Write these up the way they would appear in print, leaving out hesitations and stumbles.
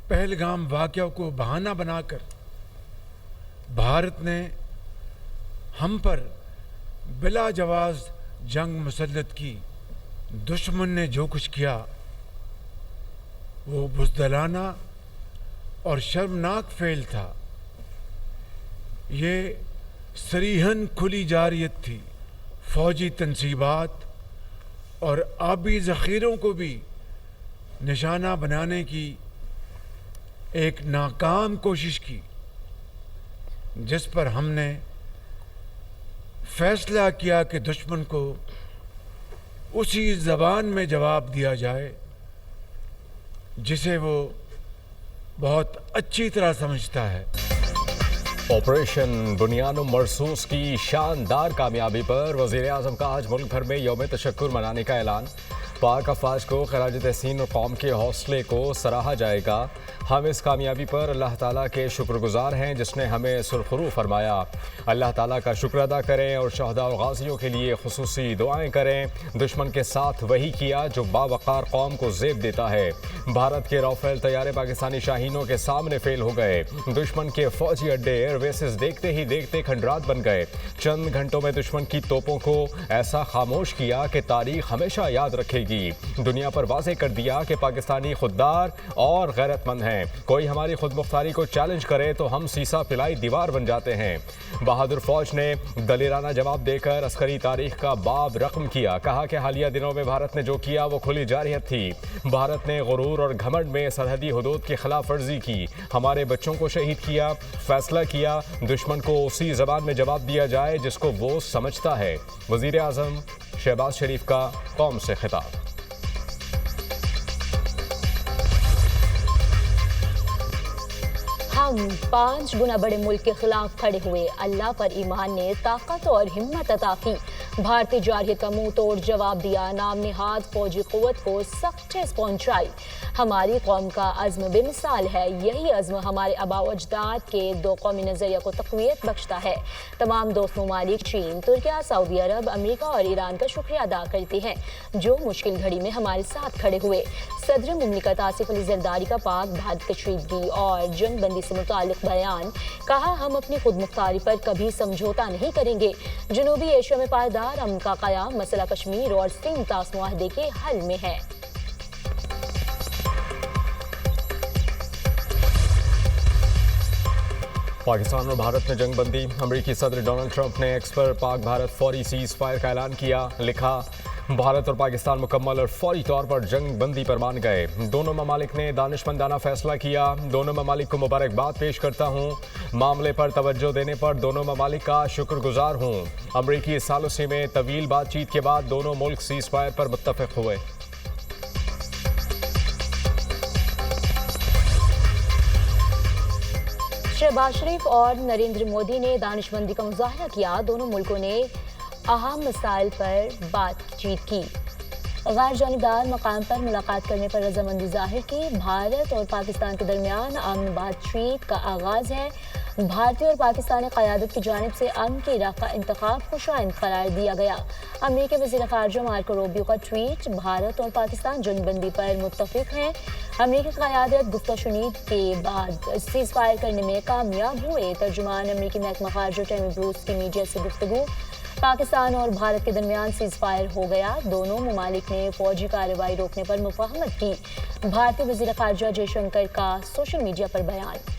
पहलगाम वाक़या को बहाना बनाकर भारत ने हम पर बिला जवाज़ जंग मुसल्लत की। दुश्मन ने जो कुछ किया वो बुज़दिलाना और शर्मनाक फ़ेल था। ये सरीहन खुली जारियत थी। फ़ौजी तनसीबात और आबी ज़ख़ीरों को भी निशाना बनाने की एक नाकाम कोशिश की, जिस पर हमने फ़ैसला किया कि दुश्मन को उसी ज़बान में जवाब दिया जाए जिसे वो बहुत अच्छी तरह समझता है। ऑपरेशन बुनियाद मरसूस की शानदार कामयाबी पर वज़ीर-ए-आज़म का आज मुल्क भर में यौम तशक्कुर मनाने का ऐलान। पाक अफवाज को खराज तहसीन और कौम के हौसले को सराहा जाएगा। हम इस कामयाबी पर अल्लाह ताला के शुक्रगुजार हैं जिसने हमें सुरखरू फरमाया। अल्लाह ताला का शुक्र अदा करें और शहदा और गाजियों के लिए खुसूसी दुआएं करें। दुश्मन के साथ वही किया जो बावकार कौम को ज़ेब देता है। भारत के राफेल तैयारे पाकिस्तानी शाहीनों के सामने फेल हो गए। दुश्मन के फौजी अड्डे एयरबेसेस देखते ही देखते खंडरात बन गए। चंद घंटों में दुश्मन की तोपों को ऐसा खामोश किया कि तारीख हमेशा याद रखेगी। दुनिया पर वाज़ेह कर दिया कि पाकिस्तानी खुददार और गैरतमंद हैं। कोई हमारी खुद मुख्तारी को चैलेंज करे तो हम सीसा पिलाई दीवार बन जाते हैं। बहादुर फौज ने दलेराना जवाब देकर अस्करी तारीख का बाब रकम किया। कहा कि हालिया दिनों में भारत ने जो किया वो खुली जारियत थी। भारत ने गुरूर और घमंड में सरहदी हुदूद की खिलाफ वर्जी की। हमारे बच्चों को शहीद किया। फैसला किया दुश्मन को उसी जबान में जवाब दिया जाए जिसको वो समझता है। वज़ीर आज़म शहबाज शरीफ का कौम से खिताब। हम 5 गुना बड़े मुल्क के खिलाफ खड़े हुए। अल्लाह पर ईमान ने ताकत और हिम्मत अता की। भारतीय जारहियत का मुंह तोड़ जवाब दिया। नाम निहाद फौजी कुव्वत को सख्त ठेस पहुंचाई। हमारी कौम का अज़्म बेमिसाल है। यही अज़्म हमारे आबा व अजदाद के दो कौमी नज़रिया को तक़वियत बख्शता है। तमाम दोस्त ममालिक चीन, तुर्किया, सऊदी अरब, अमेरिका और ईरान का शुक्रिया अदा करते हैं जो मुश्किल घड़ी में हमारे साथ खड़े हुए। सदर मुमलिकत आसिफ अली ज़रदारी का पाक भारत कशीदगी और जंगबंदी से मुताल्लिक़ बयान। कहा हम अपनी खुद मुख्तारी पर कभी समझौता नहीं करेंगे। जनूबी एशिया में पायदार अमन का क़याम मसला कश्मीर और सिंध तास मुआहदे के हल में है। पाकिस्तान और भारत में जंगबंदी। अमेरिकी सदर डोनाल्ड ट्रंप ने एक्स पर पाक भारत फौरी सीज़ फायर का ऐलान किया। लिखा भारत और पाकिस्तान मुकम्मल और फौरी तौर पर जंग बंदी पर मान गए। दोनों ममालिक ने दानिशमंदाना फैसला किया। दोनों ममालिक को मुबारकबाद पेश करता हूँ। मामले पर तवज्जो देने पर दोनों ममालिक का शुक्रगुजार हूँ। अमरीकी सालसी में तवील बातचीत के बाद दोनों मुल्क सीज़ फायर पर मुत्तफिक हुए। शहबाज शरीफ और नरेंद्र मोदी ने दानिशमंदी का मुजाहरा किया। दोनों मुल्कों ने अहम मसाइल पर बातचीत की। गैर जानिबदार मकाम पर मुलाकात करने पर रजामंदी जाहिर की। भारत और पाकिस्तान के दरमियान अमन बातचीत का आगाज है। भारतीय और पाकिस्तानी क़यादत की जानिब से अमन की राह का इंतखाब खुशाइंद करार दिया गया। अमेरिकी वज़ीर ख़ारजा मार्को रूबियो का ट्वीट। भारत और पाकिस्तान जंगबंदी पर मुत्तफिक हैं। अमेरिकी क़यादत गुफ्तशुनीद के बाद सीज़ फायर करने में कामयाब हुए। तर्जुमान अमेरिकी महकमा ख़ारजा टेमी ब्रूस की मीडिया से गुफ्तगू। पाकिस्तान और भारत के दरमियान सीज़ फायर हो गया। दोनों ममालिक ने फौजी कार्रवाई रोकने पर मुफ़ाहमत की। भारतीय वज़ीर ख़ारजा जयशंकर का सोशल मीडिया पर बयान।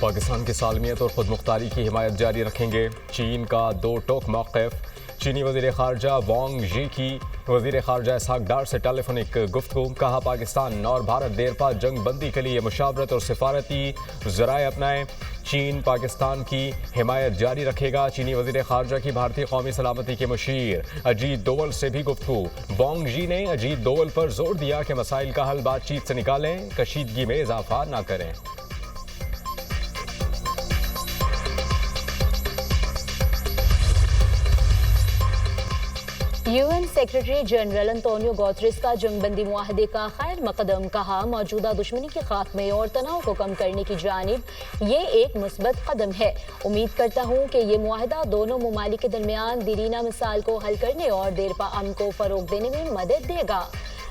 पाकिस्तान की सालमियत और खुद मुख्तारी की हिमायत जारी रखेंगे। चीन का दो टोक मौक़िफ़। चीनी वज़ीर ख़ारजा वांग यी की वज़ीर ख़ारजा इसहाक़ डार से टेलीफोनिक गुफ्तगू। कहा पाकिस्तान और भारत देर पा जंग बंदी के लिए मुशावरत और सिफारती ज़राए अपनाएं। चीन पाकिस्तान की हिमायत जारी रखेगा। चीनी वज़ीर ख़ारजा की भारतीय कौमी सलामती के मुशीर अजीत दोवल से भी गुफ्तगू। वांग यी ने अजीत दोवल पर जोर दिया कि मसाइल का हल बातचीत से निकालें, कशीदगी में इजाफा न करें। UN secretary general Antonio Guterres का जंगबंदी मुआहदे का खैर मकदम, कहा मौजूदा दुश्मनी के खात्मे और तनाव को कम करने की जानिब ये एक मुस्बत कदम है। उम्मीद करता हूँ कि ये मुआहदा दोनों ममालिक के दरमियान दीरीना मिसाल को हल करने और देरपा अमन को फरोग देने में मदद देगा।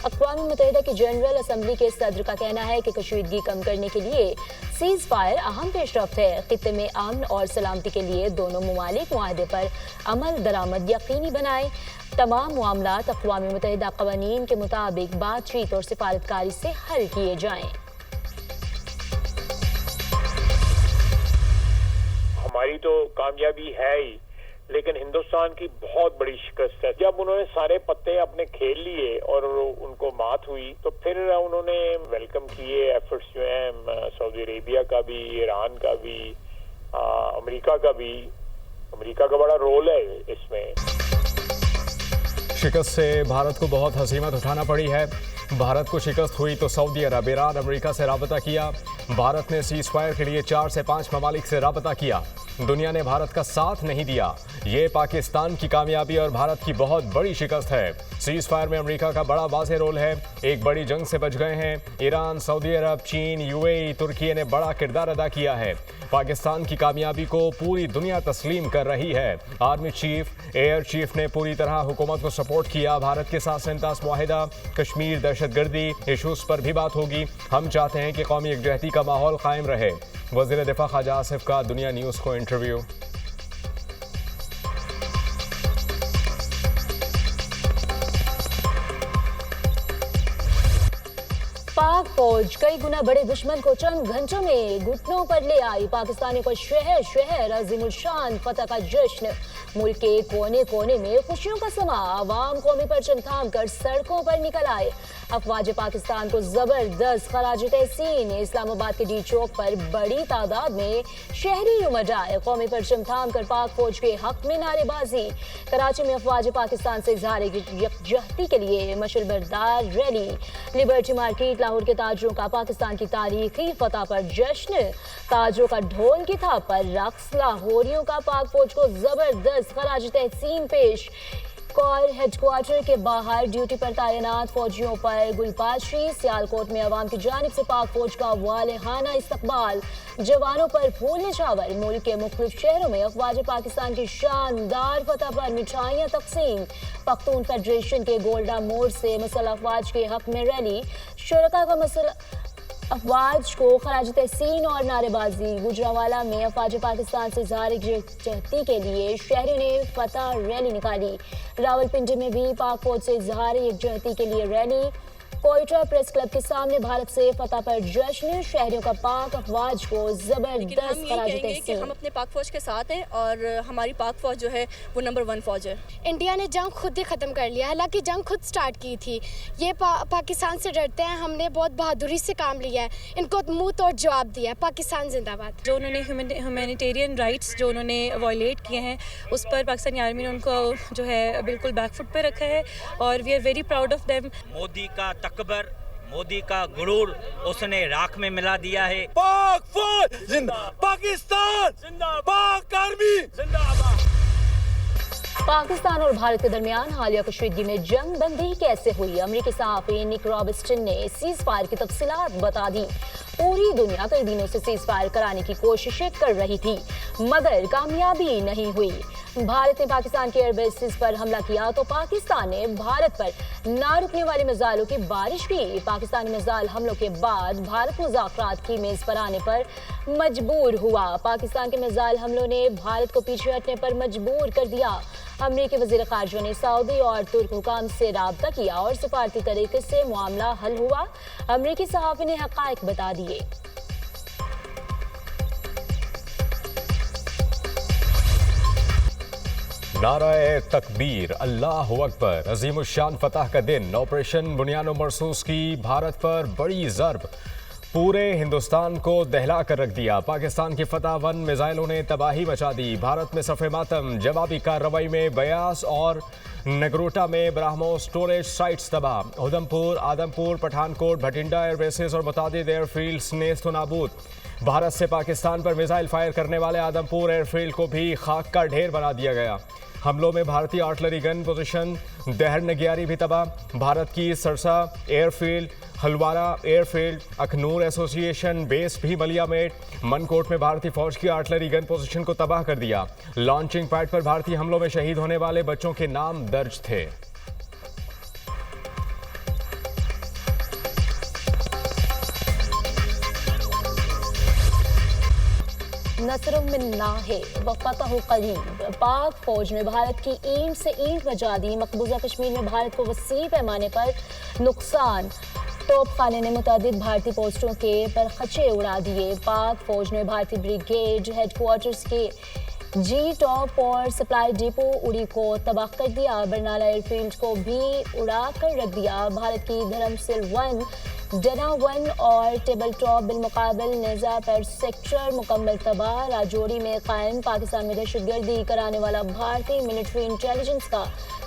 अक़वाम मुत्तहिदा की जनरल असम्बली के सदर का कहना है कि कशीदगी कम करने के लिए सीज फायर अहम पेशरफ्त है। खित्ते में अमन और सलामती के लिए दोनों ममालिक मुआहदे पर अमल दरामद यकीनी बनाएं। तमाम मामलात अक़वाम मुत्तहिदा क़वानीन के मुताबिक बातचीत और सिफारतकारी से हल किए जाएं। हमारी तो कामयाबी है ही, लेकिन हिंदुस्तान की बहुत बड़ी शिकस्त है। जब उन्होंने सारे पत्ते अपने खेल लिए और उनको मात हुई तो फिर उन्होंने वेलकम किए एफर्ट्स जो हैं सऊदी अरेबिया का भी, ईरान का भी, अमेरिका का भी। अमेरिका का बड़ा रोल है इसमें। शिकस्त से भारत को बहुत हसीमत उठाना पड़ी है। भारत को शिकस्त हुई तो सऊदी अरब, ईरान, अमेरिका से राबता किया। भारत ने सीज फायर के लिए 4 से 5 ममालिक से राबता किया। दुनिया ने भारत का साथ नहीं दिया। ये पाकिस्तान की कामयाबी और भारत की बहुत बड़ी शिकस्त है। सीज फायर में अमेरिका का बड़ा वाज़ेह रोल है। एक बड़ी जंग से बच गए हैं। ईरान, सऊदी अरब, चीन, UAE, तुर्की ने बड़ा किरदार अदा किया है। पाकिस्तान की कामयाबी को पूरी दुनिया तस्लीम कर रही है। आर्मी चीफ, एयर चीफ ने पूरी तरह हुकूमत को सपोर्ट किया। भारत के साथ सेंटास मुआहिदा, कश्मीर, दहशतगर्दी इशूज़ पर भी बात होगी। हम चाहते हैं कि कौमी यकजहती का माहौल कायम रहे। वज़ीर दिफा ख्वाजा आसिफ का दुनिया न्यूज़ को इंटरव्यू। पाक फौज कई गुना बड़े दुश्मन को चंद घंटों में घुटनों पर ले आई। पाकिस्तानियों को शहर शहर अजीमुल शान फतह का जश्न। मुल्क के कोने कोने में खुशियों का समा। आवाम कौमी परचम थाम कर सड़कों पर निकल आए। अफवाज पाकिस्तान को जबरदस्त खराज तहसीन। इस्लामाबाद के डी चौक पर बड़ी तादाद में शहरी उमड़ आए। कौमी परचम थाम कर पाक फौज के हक में नारेबाजी। कराची में अफवाज पाकिस्तान से इजहार यकजहती के लिए मशलबरदार रैली। लिबर्टी मार्केट लाहौर के ताजरों का पाकिस्तान की तारीखी फतह पर जश्न। ताजरों का ढोल की थाप पर रक्स। लाहौरियों का पाक फौज को जबरदस्त खराज तहसीन पेश। कोर हेडक्वार्टर के बाहर ड्यूटी पर तैनात फौजियों पर गुलपाशी। सियालकोट में अवाम की जानिब से पाक फौज का वालेहाना इस्तकबाल। जवानों पर फूल निछावर। मुल्क के मुख्तलिफ शहरों में अफवाज पाकिस्तान की शानदार फतह पर मिठाइयाँ तकसीम। पख्तून फेडरेशन के गोल्डा मोड़ से मसल अफवाज के हक में रैली। शुरका का मसल अफवाज को खराज तहसीन और नारेबाजी। गुजरावाला में अफवाज पाकिस्तान से इजहार यकजहती के लिए शहरियों ने फतह रैली निकाली। रावलपिंडी में भी पाक फौज से इजहार यकजहती के लिए रैली। कोयटा प्रेस क्लब के सामने भारत से फतह पर जश्न। शहरियों का पाक अफवाज को जबरदस्त खराज तहसीन। हम अपने पाक फौज के साथ हैं और हमारी पाक फौज जो है वो नंबर 1 फौज है। इंडिया ने जंग खुद ही ख़त्म कर लिया, हालांकि जंग खुद स्टार्ट की थी। ये पाकिस्तान से डरते हैं। हमने बहुत बहादुरी से काम लिया है, इनको मुंह तोड़ जवाब दिया। पाकिस्तान जिंदाबाद। जो उन्होंने ह्यूमैनिटेरियन राइट्स जो उन्होंने वायलेट किए हैं उस पर पाकिस्तानी आर्मी ने उनको जो है बिल्कुल बैकफुट पे रखा है और we are very proud of them. Modi का तकबर, मोदी का गुरूर उसने राख में मिला दिया है। पाक फौज जिंदाबाद, पाकिस्तान जिंदाबाद, पाक आर्मी जिंदाबाद। पाकिस्तान और भारत के दरमियान हालिया कशीदगी में जंग बंदी कैसे हुई? अमरीकी सहाफ़ी निक रॉबिन्सन ने सीज फायर की तफसीलात बता दी। पूरी दुनिया कई दिनों से सीज फायर कराने की कोशिशें कर रही थी मगर कामयाबी नहीं हुई। भारत ने पाकिस्तान के एयरबेसेस पर हमला किया तो पाकिस्तान ने भारत पर ना रुकने वाली मिसाइलों की बारिश की। पाकिस्तानी मिसाइल हमलों के बाद भारत मुज़ाकरात की मेज पर आने पर मजबूर हुआ। पाकिस्तान के मिसाइल हमलों ने भारत को पीछे हटने पर मजबूर कर दिया। अमरीकी वज़ीर ख़ारजा ने सऊदी और तुर्क हुकाम से राब्ता किया और सिफारती तरीके से मामला हल हुआ। अमरीकी सहाफ़ी ने हक़ाइक़ बता दिए। नाराए तकबीर, अल्लाह अकबर, अजीमुल शान फतह का दिन। ऑपरेशन बुनियानो मरसूस की भारत पर बड़ी ज़रब पूरे हिंदुस्तान को दहला कर रख दिया। पाकिस्तान की फतह 1 मिसाइलों ने तबाही मचा दी। भारत में सफ़े मातम। जवाबी कार्रवाई में बयास और नगरोटा में ब्राह्मोस स्टोरेज साइट्स तबाह। उधमपुर, आदमपुर, पठानकोट, भटिंडा एयरबेसेस और मुतादिद एयरफील्ड्स नेस्त नाबूद। भारत से पाकिस्तान पर मिसाइल फायर करने वाले आदमपुर एयरफील्ड को भी खाक का ढेर बना दिया गया। हमलों में भारतीय आर्टिलरी गन पोजीशन दहर नगियारी भी तबाह। भारत की Sirsa airfield, Halwara airfield, Akhnoor association base भी मलियामेट, मनकोट में भारतीय फौज की आर्टिलरी गन पोजीशन को तबाह कर दिया। लॉन्चिंग पैड पर भारतीय हमलों में शहीद होने वाले बच्चों के नाम दर्ज थे। नसरुम मिन्नाहे वफ़तहु करीब। पाक फौज ने भारत की ईंट से ईंट बजा दी। मकबूजा कश्मीर में भारत को वसी पैमाने पर नुकसान। तोपखाने ने मुतादिद भारतीय पोस्टों के परखचे उड़ा दिए। पाक फौज ने भारतीय ब्रिगेड हेडक्वार्टर्स के जी टॉप और सप्लाई डिपो उड़ी को तबाह कर दिया। बरनाला एयरफील्ड को भी उड़ा कर रख दिया। भारत की धर्मसिल 1, डना 1 और टेबल टॉप बिलमुकाबल नेजा पर सेक्टर मुकम्मल तबाह। राजौरी में कायम पाकिस्तान में दहशतगर्दी कराने वाला भारतीय मिलिट्री इंटेलिजेंस का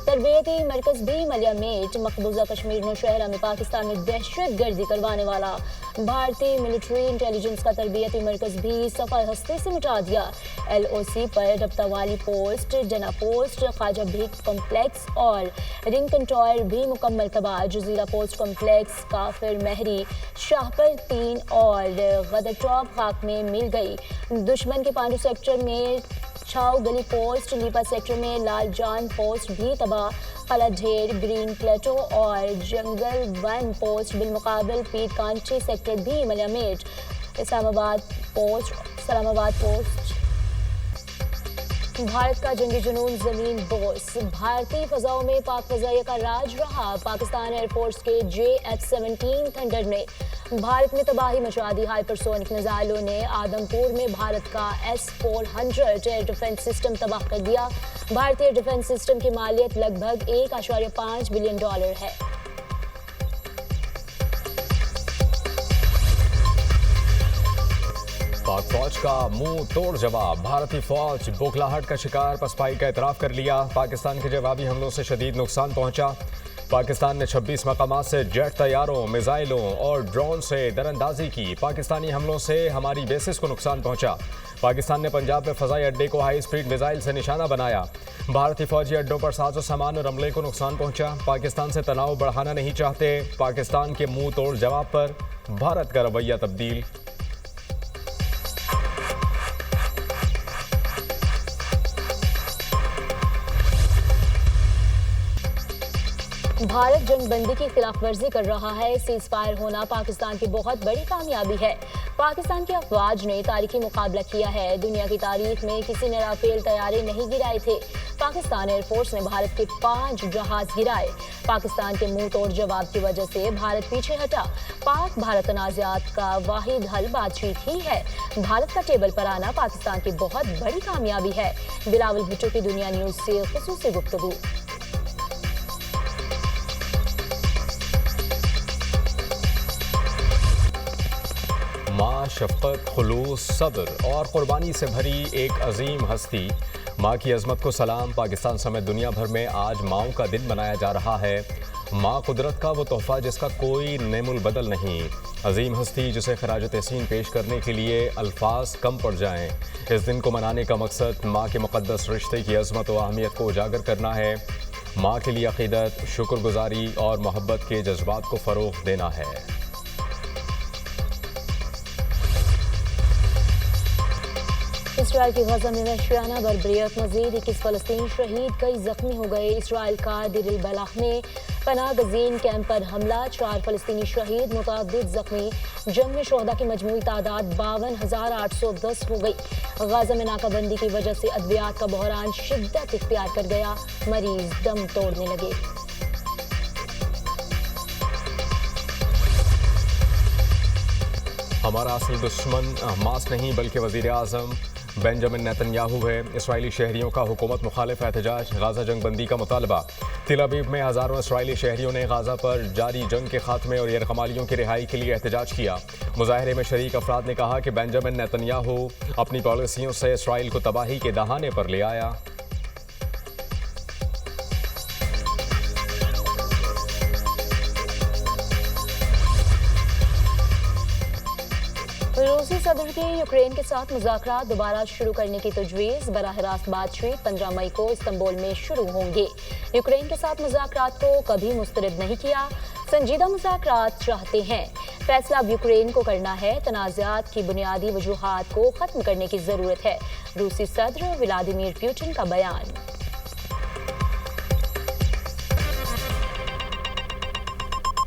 तरबियती मरकज भी मलियामेट। मकबूजा कश्मीर नौशहरा में पाकिस्तान में दहशतगर्दी करवाने वाला भारतीय मिलिट्री इंटेलिजेंस का तरबियती मरकज भी सफल हस्ती से मिटा दिया। LOC पर रब्तावाली पोस्ट, डना पोस्ट, ख्वाजा भीख कॉम्प्लेक्स और रिंग कंट्रोल भी मुकम्मल तबाह। जजीरा पोस्ट कॉम्प्लेक्स, काफिर महरी, शाहपर 3 और गदर टॉप खाक में मिल गई। दुश्मन के पांडू सेक्टर में छाव गली पोस्ट, लीपा सेक्टर में लाल जान पोस्ट भी तबाह। कला ढेर, ग्रीन प्लेटो और जंगल 1 पोस्ट बिलमुकाबल पीर कांची सेक्टर भी मलियामेट। इस्लामाबाद पोस्ट भारत का जंगी जुनून जमीन बोस। भारतीय फजाओं में पाक फजाइया का राज रहा। पाकिस्तान एयरफोर्स के JH-17 थंडर ने भारत में तबाही मचा दी। हाइपरसोनिक मिसाइलों ने आदमपुर में भारत का S-400 एयर डिफेंस सिस्टम तबाह कर दिया। भारतीय डिफेंस सिस्टम की मालियत लगभग $1.5 बिलियन है। पाक फौज का मुंह तोड़ जवाब। भारतीय फौज बौखलाहट का शिकार, पसपाई का इतराफ कर लिया। पाकिस्तान के जवाबी हमलों से शदीद नुकसान पहुंचा। पाकिस्तान ने 26 मकामात से जेट तैयारों, मिसाइलों और ड्रोन से दरअंदाजी की। पाकिस्तानी हमलों से हमारी बेसिस को नुकसान पहुंचा। पाकिस्तान ने पंजाब में फजाई अड्डे को हाई स्पीड मिसाइल से निशाना बनाया। भारतीय फौजी अड्डों पर साजो सामान और अमले को नुकसान पहुंचा। पाकिस्तान से तनाव बढ़ाना नहीं चाहते। पाकिस्तान के मुंह तोड़ जवाब पर भारत का रवैया तब्दील। भारत जंगबंदी की खिलाफ वर्जी कर रहा है। सीज फायर होना पाकिस्तान की बहुत बड़ी कामयाबी है। पाकिस्तान की अफवाज ने तारीखी मुकाबला किया है। दुनिया की तारीख में किसी ने राफेल तैयारे नहीं गिराए थे। पाकिस्तान एयरफोर्स ने भारत के 5 जहाज गिराए। पाकिस्तान के मुंह तोड़ जवाब की वजह से भारत पीछे हटा। पाक भारत तनाज़ात का वाहिद हल बातचीत ही है। भारत का टेबल पर आना पाकिस्तान की बहुत बड़ी कामयाबी है। बिलावल भुट्टो की दुनिया न्यूज से खुसूसी गुफ्तगू। माँ शफ़क़त, खुलूस, सब्र और क़ुरबानी से भरी एक अजीम हस्ती। माँ की अज़मत को सलाम। पाकिस्तान समेत दुनिया भर में आज माँओं का दिन मनाया जा रहा है। माँ कुदरत का वो तोहफ़ा जिसका कोई नेमुल बदल नहीं। अजीम हस्ती जिसे खराज तहसीन पेश करने के लिए अल्फाज कम पड़ जाएं। इस दिन को मनाने का मकसद माँ के मुक़द्दस रिश्ते की अज़मत व अहमियत को उजागर करना है। माँ के लिए अक़ीदत, शुक्रगुज़ारी और मोहब्बत के जज्बात को फ़रोग़ देना है। इसराइल की गजा में वहशियाना बर्बरियत, मजीद 21 फ़लस्तीनी शहीद, कई जख्मी हो गए। इसराइल का देर अल बलाह में पनाह गज़ीन कैंप पर हमला, 4 फ़लस्तीनी शहीद, मुतअद्दिद जख्मी। जंग में शोहदा की मजमूई तादाद 52,810 हो गई। गजा में नाकाबंदी की वजह से अद्वियात का बहरान शिद्दत इख्तियार कर गया। मरीज दम तोड़ने लगे। हमारा असल दुश्मन हमास नहीं बल्कि वज़ीर आज़म बेंजामिन नेतन्याहू है। इसराइली शहरियों का हुकूमत मुखालिफ एहतजाज, गाज़ा जंगबंदी का मुतालबा। तिल अबीब में हज़ारों इसराइली शहरियों ने गाज़ा पर जारी जंग के खात्मे और यरगमालियों की रिहाई के लिए एहतजाज किया। मुजाहरे में शरीक अफराद ने कहा कि बेंजामिन नेतन्याहू अपनी पॉलिसियों से इसराइल को तबाही के दहाने पर ले आया। रूसी सदर की यूक्रेन के साथ मुज़ाकरात दोबारा शुरू करने की तजवीज़। बराह रास्त बातचीत 15 मई को इस्तांबुल में शुरू होंगे। यूक्रेन के साथ मुज़ाकरात को कभी मुस्तरद नहीं किया, संजीदा मुज़ाकरात चाहते हैं। फैसला अब यूक्रेन को करना है। तनाज़ात की बुनियादी वजूहात को ख़त्म करने की ज़रूरत है। रूसी सदर व्लादिमीर पुतिन का बयान।